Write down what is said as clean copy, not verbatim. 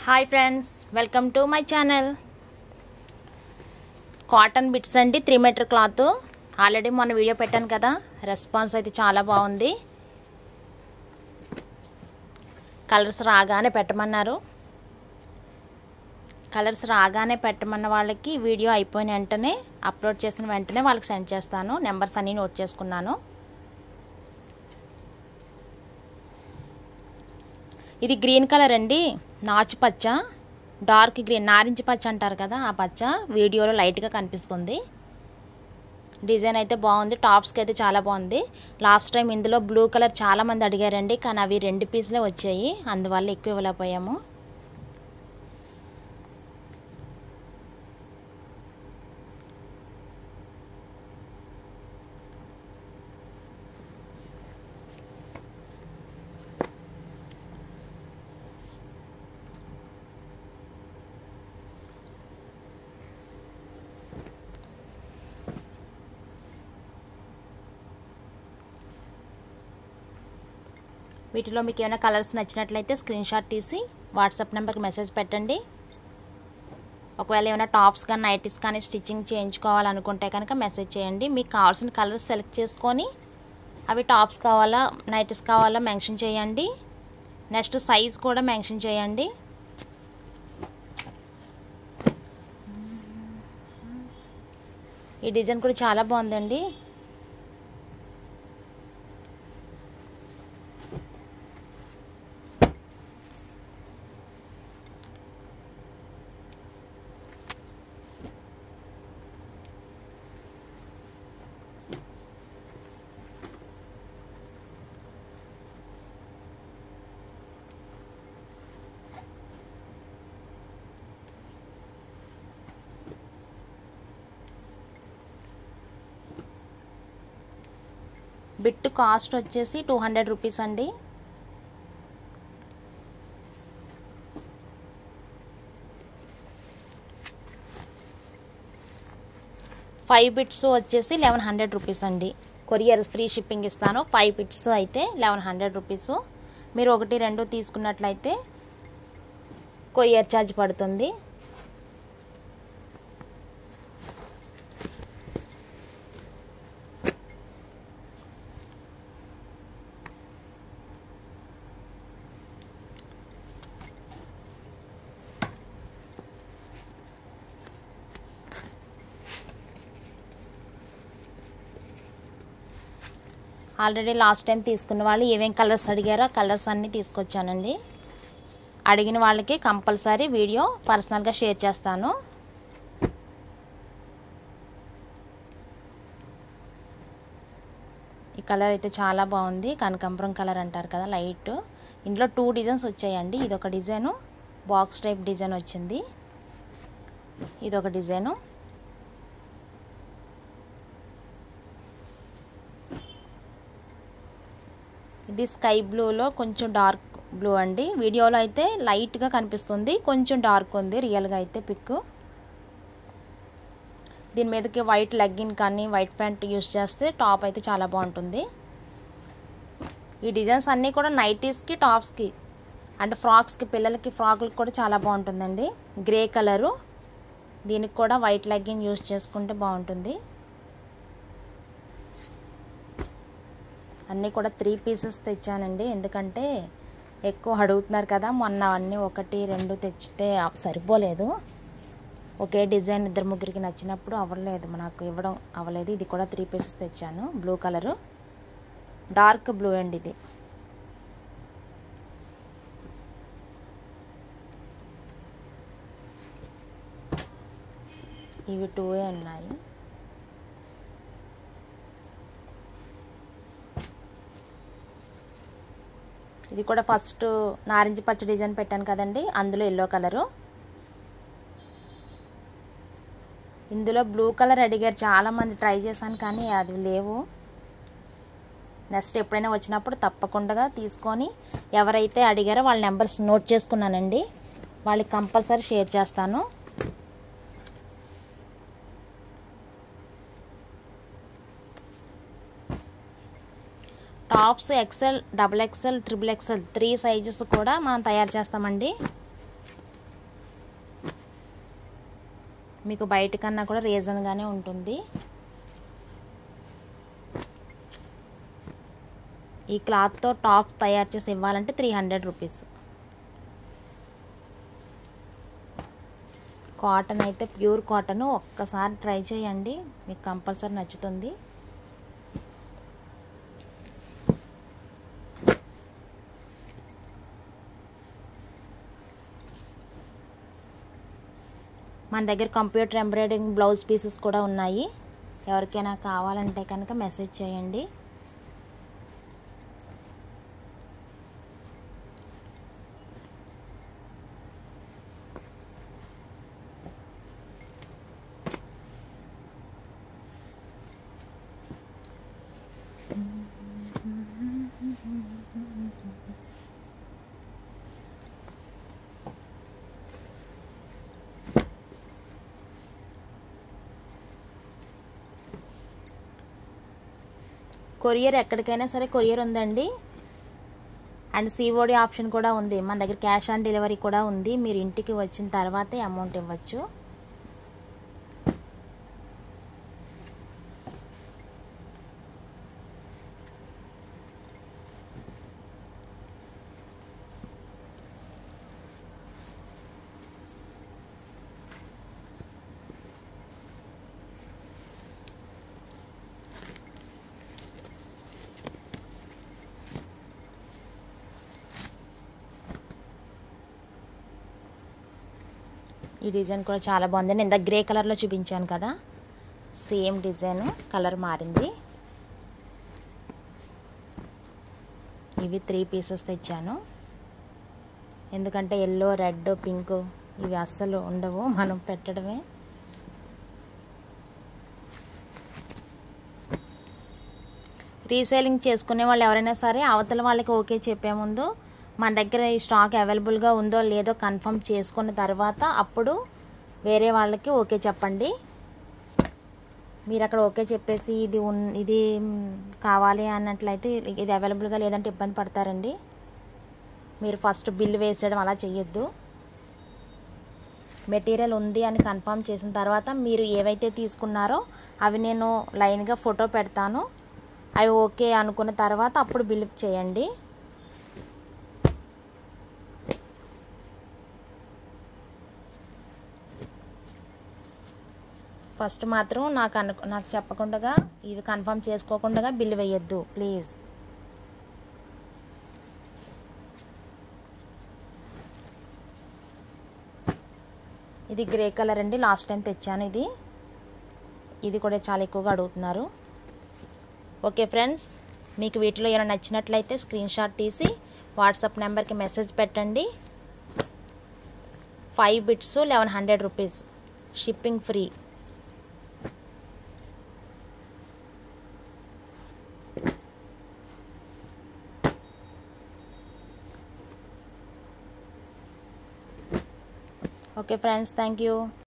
Hi friends, welcome to my channel. Cotton bits అండి, 3 metre cloth. Already మొన్న video పెట్టాను కదా, రెస్పాన్స్ అయితే చాలా బాగుంది. కలర్స్ రాగానే పెట్టమన్నారు. కలర్స్ రాగానే పెట్టమన్న వాళ్ళకి వీడియో అయిపోయిన వెంటనే, అప్లోడ్ చేసిన వెంటనే వాళ్ళకి సెండ్ చేస్తాను. నెంబర్స్ అన్నీ నోట్ చేసుకున్నాను. ఇది గ్రీన్ కలర్ అండి, నాచు పచ్చ, డార్క్ గ్రీన్, నారింజ పచ్చ అంటారు కదా, ఆ పచ్చ వీడియోలో లైట్గా కనిపిస్తుంది. డిజైన్ అయితే బాగుంది, టాప్స్కి అయితే చాలా బాగుంది. లాస్ట్ టైం ఇందులో బ్లూ కలర్ చాలామంది అడిగారండి, కానీ అవి 2 పీసులే వచ్చాయి, అందువల్ల ఎక్కువ ఇవ్వలేకపోయాము. వీటిలో మీకు ఏమైనా కలర్స్ నచ్చినట్లయితే స్క్రీన్ షాట్ తీసి వాట్సాప్ నెంబర్కి మెసేజ్ పెట్టండి. ఒకవేళ ఏమైనా టాప్స్ కానీ నైటీస్ కానీ స్టిచ్చింగ్ చేయించుకోవాలనుకుంటే కనుక మెసేజ్ చేయండి. మీకు కావాల్సిన కలర్స్ సెలెక్ట్ చేసుకొని అవి టాప్స్ కావాలా నైటీస్ కావాలా మెన్షన్ చేయండి. నెక్స్ట్ సైజ్ కూడా మెన్షన్ చేయండి. ఈ డిజైన్ కూడా చాలా బాగుందండి. బిట్ కాస్ట్ వచ్చేసి 200 రూపీస్ అండి. ఫైవ్ బిట్స్ వచ్చేసి 1100 రూపీస్ అండి. కొరియర్ ఫ్రీ షిప్పింగ్ ఇస్తాను. 5 బిట్స్ అయితే 1100 రూపీస్. మీరు 1, 2 తీసుకున్నట్లయితే కొరియర్ ఛార్జ్ పడుతుంది. ఆల్రెడీ లాస్ట్ టైం తీసుకున్న వాళ్ళు ఏమేం కలర్స్ అడిగారో కలర్స్ అన్నీ తీసుకొచ్చానండి. అడిగిన వాళ్ళకి కంపల్సరీ వీడియో పర్సనల్గా షేర్ చేస్తాను. ఈ కలర్ అయితే చాలా బాగుంది, కనకాంబరం కలర్ అంటారు కదా, లైట్. ఇందులో 2 డిజైన్స్ వచ్చాయండి. ఇదొక డిజైను, బాక్స్ టైప్ డిజైన్ వచ్చింది. ఇదొక డిజైను. ఇది స్కై బ్లూలో కొంచెం డార్క్ బ్లూ అండి. వీడియోలో అయితే లైట్గా కనిపిస్తుంది, కొంచెం డార్క్ ఉంది రియల్గా అయితే పిక్. దీని మీదకి వైట్ లెగ్గిన్ కానీ వైట్ ప్యాంట్ యూస్ చేస్తే టాప్ అయితే చాలా బాగుంటుంది. ఈ డిజైన్స్ అన్నీ కూడా నైటీస్కి టాప్స్కి అంటే ఫ్రాక్స్కి, పిల్లలకి ఫ్రాకులకి కూడా చాలా బాగుంటుందండి. గ్రే కలరు, దీనికి కూడా వైట్ లెగ్గిన్ యూస్ చేసుకుంటే బాగుంటుంది. అన్నీ కూడా 3 పీసెస్ తెచ్చానండి, ఎందుకంటే ఎక్కువ అడుగుతున్నారు కదా. మొన్న అన్నీ 1, 2 తెచ్చితే సరిపోలేదు. ఒకే డిజైన్ 2, 3కి నచ్చినప్పుడు అవ్వలేదు, నాకు ఇవ్వడం అవ్వలేదు. ఇది కూడా 3 పీసెస్ తెచ్చాను. బ్లూ కలరు, డార్క్ బ్లూ అండి ఇది. ఇవి 2 ఉన్నాయి. ఇది కూడా ఫస్ట్ నారింజ పచ్చ డిజైన్ పెట్టాను కదండి, అందులో ఎల్లో కలరు. ఇందులో బ్లూ కలర్ అడిగారు చాలామంది, ట్రై చేశాను కానీ అది లేవు. నెక్స్ట్ ఎప్పుడైనా వచ్చినప్పుడు తప్పకుండా తీసుకొని ఎవరైతే అడిగారో వాళ్ళ నెంబర్స్ నోట్ చేసుకున్నానండి, వాళ్ళకి కంపల్సరీ షేర్ చేస్తాను. Tops XL, double XL, triple XL 3 sizes కూడా మనం తయారు చేస్తామండి. మీకు బయట కన్నా కూడా రీజన్గానే ఉంటుంది. ఈ క్లాత్తో టాప్ తయారు చేసి ఇవ్వాలంటే 300 రూపీస్. కాటన్ అయితే ప్యూర్ కాటన్. ఒక్కసారి ట్రై చేయండి, మీకు కంపల్సరీ నచ్చుతుంది. మన దగ్గర కంప్యూటర్ ఎంబ్రాయిడరింగ్ బ్లౌజ్ పీసెస్ కూడా ఉన్నాయి. ఎవరికైనా కావాలంటే కనుక మెసేజ్ చేయండి. కొరియర్ ఎక్కడికైనా సరే కొరియర్ ఉందండి. అండ్ సిఓడి ఆప్షన్ కూడా ఉంది. మన దగ్గర క్యాష్ ఆన్ డెలివరీ కూడా ఉంది. మీరు ఇంటికి వచ్చిన తర్వాతే అమౌంట్ ఇవ్వచ్చు. ఈ డిజైన్ కూడా చాలా బాగుంది. నేను ఇందాక గ్రే కలర్లో చూపించాను కదా, సేమ్ డిజైన్, కలర్ మారింది. ఇవి 3 పీసెస్ తెచ్చాను. ఎందుకంటే ఎల్లో, రెడ్, పింక్ ఇవి అస్సలు ఉండవు, మనం పెట్టడమే. రీసేలింగ్ చేసుకునే వాళ్ళు ఎవరైనా సరే అవతల వాళ్ళకి ఓకే చెప్పే ముందు మన దగ్గర ఈ స్టాక్ అవైలబుల్గా ఉందో లేదో కన్ఫర్మ్ చేసుకున్న తర్వాత అప్పుడు వేరే వాళ్ళకి ఓకే చెప్పండి. మీరు అక్కడ ఓకే చెప్పేసి ఇది కావాలి అన్నట్లయితే ఇది అవైలబుల్గా లేదంటే ఇబ్బంది పడతారండి. మీరు ఫస్ట్ బిల్ వేసేయడం అలా చేయొద్దు. మెటీరియల్ ఉంది అని కన్ఫర్మ్ చేసిన తర్వాత మీరు ఏవైతే తీసుకున్నారో అవి నేను లైన్గా ఫోటో పెడతాను. అవి ఓకే అనుకున్న తర్వాత అప్పుడు బిల్ చేయండి. ఫస్ట్ మాత్రం నాకు చెప్పకుండా ఇవి కన్ఫర్మ్ చేసుకోకుండా బిల్ వేయొద్దు ప్లీజ్. ఇది గ్రే కలర్ అండి, లాస్ట్ టైం తెచ్చాను. ఇది కూడా చాలా ఎక్కువగా అడుగుతున్నారు. ఓకే ఫ్రెండ్స్, మీకు వీటిలో ఏమైనా నచ్చినట్లయితే స్క్రీన్ షాట్ తీసి వాట్సాప్ నెంబర్కి మెసేజ్ పెట్టండి. 5 bits 1100 rupees, shipping free. Okay friends, thank you.